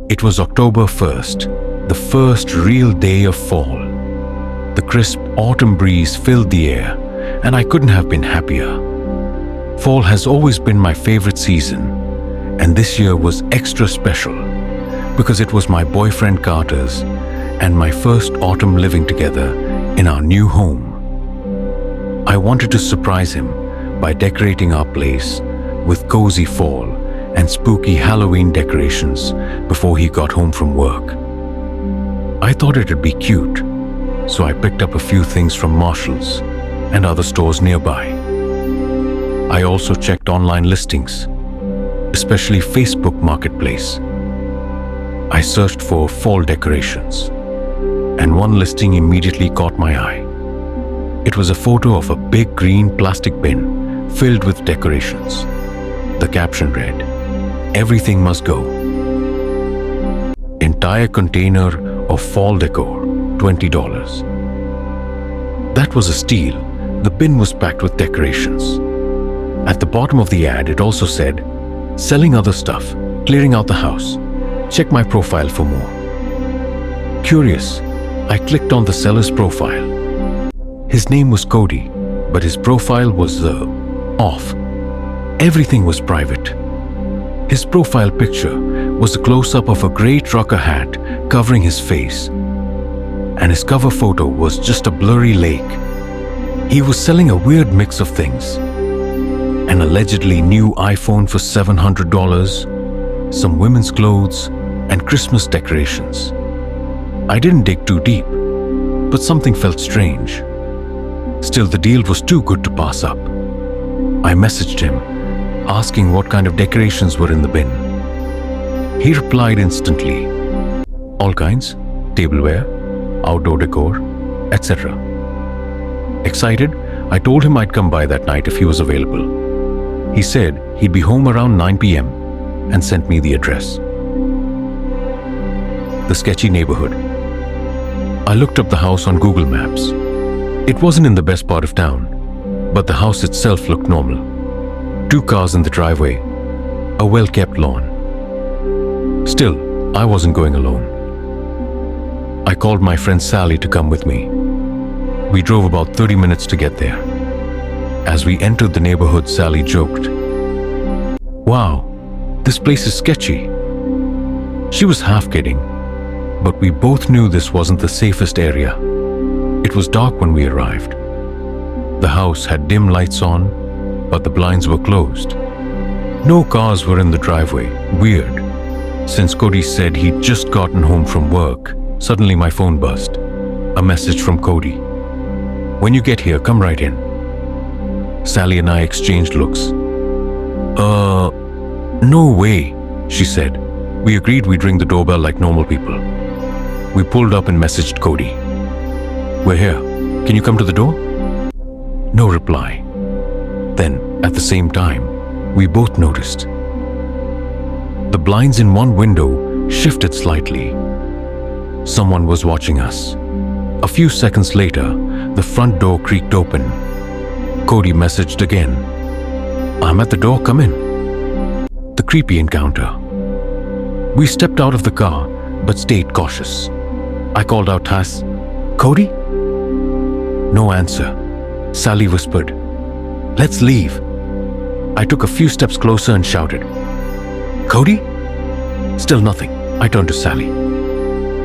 It was October 1st, the first real day of fall. The crisp autumn breeze filled the air, and I couldn't have been happier. Fall has always been my favorite season, and this year was extra special because it was my boyfriend Carter's and my first autumn living together in our new home. I wanted to surprise him by decorating our place with cozy fall and spooky Halloween decorations before he got home from work. I thought it'd be cute, so I picked up a few things from Marshall's and other stores nearby. I also checked online listings, especially Facebook Marketplace. I searched for fall decorations, and one listing immediately caught my eye. It was a photo of a big green plastic bin filled with decorations. The caption read, "Everything must go. Entire container of fall decor, $20. That was a steal. The bin was packed with decorations. At the bottom of the ad, it also said, "Selling other stuff, clearing out the house. Check my profile for more." Curious, I clicked on the seller's profile. His name was Cody, but his profile was off. Everything was private. His profile picture was a close-up of a gray trucker hat covering his face, and his cover photo was just a blurry lake. He was selling a weird mix of things: an allegedly new iPhone for $700, some women's clothes, and Christmas decorations. I didn't dig too deep, but something felt strange. Still, the deal was too good to pass up. I messaged him, asking what kind of decorations were in the bin. He replied instantly, "All kinds, tableware, outdoor decor, etc." Excited, I told him I'd come by that night if he was available. He said he'd be home around 9 p.m. and sent me the address. The sketchy neighborhood. I looked up the house on Google Maps. It wasn't in the best part of town, but the house itself looked normal. 2 cars in the driveway, a well-kept lawn. Still, I wasn't going alone. I called my friend Sally to come with me. We drove about 30 minutes to get there. As we entered the neighborhood, Sally joked, "Wow, this place is sketchy." She was half kidding, but we both knew this wasn't the safest area. It was dark when we arrived. The house had dim lights on, but the blinds were closed. No cars were in the driveway. Weird. Since Cody said he'd just gotten home from work, suddenly my phone buzzed. A message from Cody. "When you get here, come right in." Sally and I exchanged looks. No way," she said. We agreed we'd ring the doorbell like normal people. We pulled up and messaged Cody. "We're here. Can you come to the door?" No reply. Then, at the same time, we both noticed. The blinds in one window shifted slightly. Someone was watching us. A few seconds later, the front door creaked open. Cody messaged again. "I'm at the door, come in." The creepy encounter. We stepped out of the car, but stayed cautious. I called out Tass, "Cody?" No answer. Sally whispered, "Let's leave." I took a few steps closer and shouted, "Cody?" Still nothing. I turned to Sally.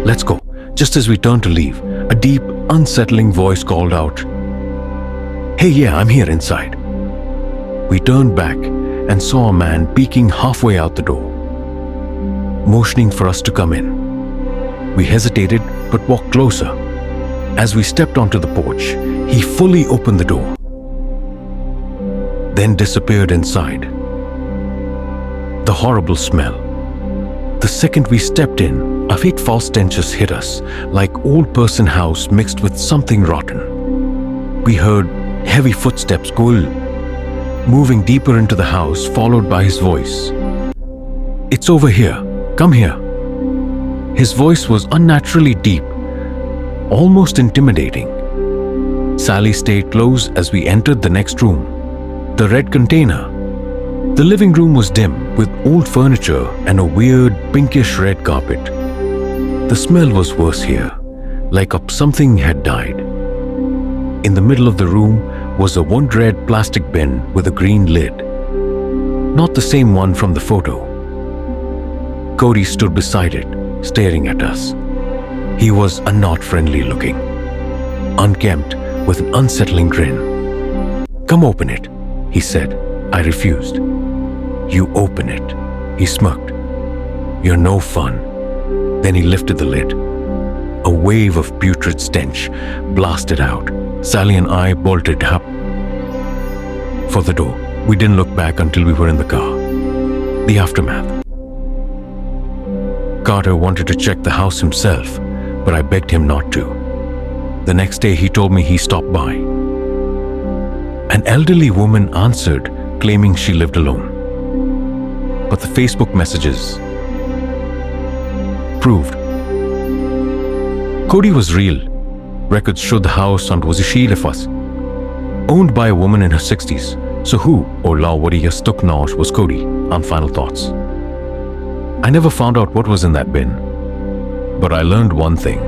"Let's go." Just as we turned to leave, a deep, unsettling voice called out, "Hey, yeah, I'm here inside." We turned back and saw a man peeking halfway out the door, motioning for us to come in. We hesitated but walked closer. As we stepped onto the porch, he fully opened the door, then disappeared inside. The horrible smell. The second we stepped in, a faint foul stench just hit us, like old person house mixed with something rotten. We heard heavy footsteps moving deeper into the house, followed by his voice. "It's over here. Come here." His voice was unnaturally deep, almost intimidating. Sally stayed close as we entered the next room, the red container. The living room was dim, with old furniture and a weird pinkish red carpet. The smell was worse here, like something had died. In the middle of the room was a wound red plastic bin with a green lid. Not the same one from the photo. Cody stood beside it, staring at us. He was not friendly looking, unkempt with an unsettling grin. "Come open it," he said. I refused. "You open it," he smirked. "You're no fun." Then he lifted the lid. A wave of putrid stench blasted out. Sally and I bolted up for the door. We didn't look back until we were in the car. The aftermath. Carter wanted to check the house himself, but I begged him not to. The next day he told me he stopped by. An elderly woman answered, claiming she lived alone. But the Facebook messages proved Cody was real. Records showed the house on Wazishilefas, owned by a woman in her 60s. So who, or Lawadi was Cody? On final thoughts. I never found out what was in that bin. But I learned one thing.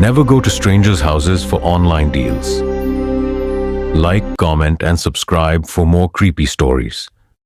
Never go to strangers' houses for online deals. Like, comment, and subscribe for more creepy stories.